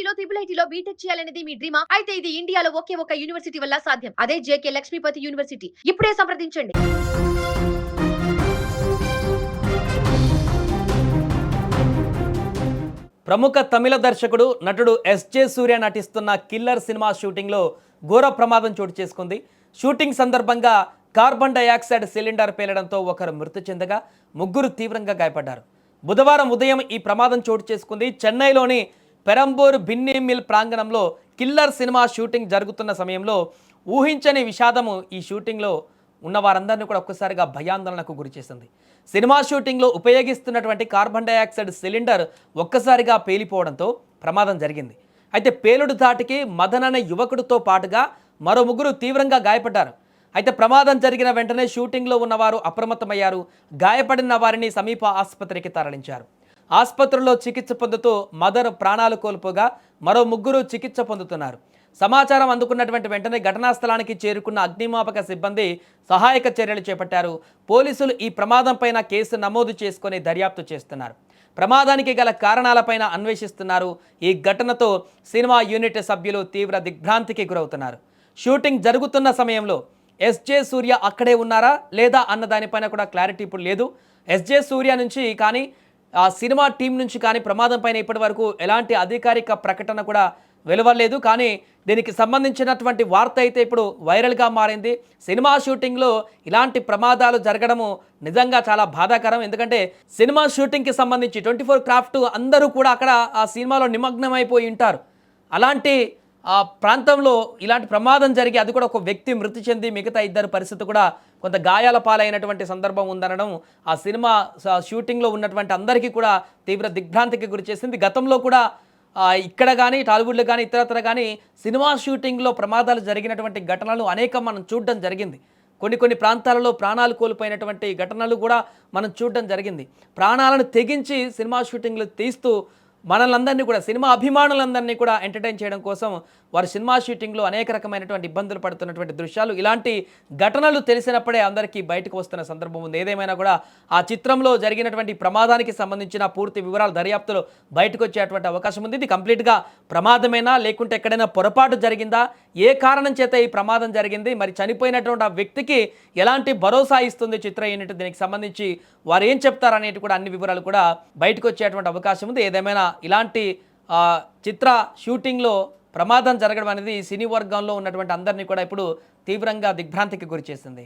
ఐఐటీలో triple ఐటీలో BTech చేయాలనేది మీ డ్రీమా? అయితే ఇది ఇండియాలో ఒకే ఒక యూనివర్సిటీ వల్ల సాధ్యం. అదే జేకే లక్ష్మీపతి యూనివర్సిటీ. ఇప్పుడే సంప్రదించండి. ప్రముఖ తమిళ దర్శకుడు నటుడు ఎస్జే సూర్య నటిస్తున్న కిల్లర్ సినిమా షూటింగ్లో ఘోర ప్రమాదం చోటు చేసుకుంది. షూటింగ్ సందర్భంగా కార్బన్ డయాక్సైడ్ సిలిండర్ పేలడంతో ఒకరు మృతి చెందగా ముగ్గురు తీవ్రంగా గాయపడ్డారు. బుధవారం ఉదయం ఈ ప్రమాదం చోటు చేసుకుంది. చెన్నైలోని పెరంబూర్ బిన్నీ మిల్ ప్రాంగణంలో కిల్లర్ సినిమా షూటింగ్ జరుగుతున్న సమయంలో ఊహించని విషాదము ఈ షూటింగ్లో ఉన్న వారందరినీ కూడా ఒక్కసారిగా భయాందోళనకు గురిచేసింది. సినిమా షూటింగ్లో ఉపయోగిస్తున్నటువంటి కార్బన్ డయాక్సైడ్ సిలిండర్ ఒక్కసారిగా పేలిపోవడంతో ప్రమాదం జరిగింది. అయితే పేలుడు ధాటికి మదన్ అనే యువకుడితో పాటుగా మరో ముగ్గురు తీవ్రంగా గాయపడ్డారు. అయితే ప్రమాదం జరిగిన వెంటనే షూటింగ్లో ఉన్నవారు అప్రమత్తమయ్యారు. గాయపడిన వారిని సమీప ఆసుపత్రికి తరలించారు. ఆసుపత్రిలో చికిత్స పొందుతూ మదర్ ప్రాణాలు కోల్పోగా మరో ముగ్గురు చికిత్స పొందుతున్నారు. సమాచారం అందుకున్నటువంటి వెంటనే ఘటనా స్థలానికి చేరుకున్న అగ్నిమాపక సిబ్బంది సహాయక చర్యలు చేపట్టారు. పోలీసులు ఈ ప్రమాదంపైన కేసు నమోదు చేసుకొని దర్యాప్తు చేస్తున్నారు. ప్రమాదానికి గల కారణాలపైన అన్వేషిస్తున్నారు. ఈ ఘటనతో సినిమా యూనిట్ సభ్యులు తీవ్ర దిగ్భ్రాంతికి గురవుతున్నారు. షూటింగ్ జరుగుతున్న సమయంలో ఎస్జే సూర్య అక్కడే ఉన్నారా లేదా అన్న దానిపైన కూడా క్లారిటీ ఇప్పుడు లేదు. ఎస్జే సూర్య నుంచి కానీ ఆ సినిమా టీం నుంచి కానీ ప్రమాదం పైన ఇప్పటి వరకు ఎలాంటి అధికారిక ప్రకటన కూడా వెలువడలేదు. కానీ దీనికి సంబంధించినటువంటి వార్త అయితే ఇప్పుడు వైరల్గా మారింది. సినిమా షూటింగ్లో ఇలాంటి ప్రమాదాలు జరగడము నిజంగా చాలా బాధాకరం. ఎందుకంటే సినిమా షూటింగ్కి సంబంధించి 24 క్రాఫ్ట్ అందరూ కూడా అక్కడ ఆ సినిమాలో నిమగ్నమైపోయి ఉంటారు. అలాంటి ఆ ప్రాంతంలో ఇలాంటి ప్రమాదం జరిగి అది కూడా ఒక వ్యక్తి మృతి చెంది మిగతా ఇద్దరు పరిస్థితి కూడా కొంత గాయాల పాలైనటువంటి సందర్భం ఉందనడం ఆ సినిమా షూటింగ్లో ఉన్నటువంటి అందరికీ కూడా తీవ్ర దిగ్భ్రాంతికి గురి చేసింది. గతంలో కూడా ఇక్కడ కానీ టాలీవుడ్లో కానీ ఇతరత్ర కానీ సినిమా షూటింగ్లో ప్రమాదాలు జరిగినటువంటి ఘటనలు అనేకం మనం చూడడం జరిగింది. కొన్ని ప్రాంతాలలో ప్రాణాలు కోల్పోయినటువంటి ఘటనలు కూడా మనం చూడడం జరిగింది. ప్రాణాలను తెగించి సినిమా షూటింగ్లు తీస్తూ మనలందరినీ కూడా సినిమా అభిమానులందరినీ కూడా ఎంటర్టైన్ చేయడం కోసం వారు సినిమా షూటింగ్లో అనేక రకమైనటువంటి ఇబ్బందులు పడుతున్నటువంటి దృశ్యాలు ఇలాంటి ఘటనలు తెలిసినప్పుడే అందరికీ బయటకు వస్తున్న సందర్భం ఉంది. ఏదేమైనా కూడా ఆ చిత్రంలో జరిగినటువంటి ప్రమాదానికి సంబంధించిన పూర్తి వివరాలు దర్యాప్తులో బయటకు వచ్చేటువంటి అవకాశం ఉంది. ఇది కంప్లీట్గా ప్రమాదమేనా లేకుంటే ఎక్కడైనా పొరపాటు జరిగిందా, ఏ కారణం చేత ఈ ప్రమాదం జరిగింది, మరి చనిపోయినటువంటి ఆ వ్యక్తికి ఎలాంటి భరోసా ఇస్తుంది చిత్ర యూనిట్, దీనికి సంబంధించి వారు ఏం చెప్తారనేది కూడా అన్ని వివరాలు కూడా బయటకు వచ్చేటువంటి అవకాశం ఉంది. ఏదేమైనా ఇలాంటి చిత్ర షూటింగ్లో ప్రమాదం జరగడం అనేది సినీ వర్గంలో ఉన్నటువంటి అందరినీ కూడా ఇప్పుడు తీవ్రంగా దిగ్భ్రాంతికి గురి చేసింది.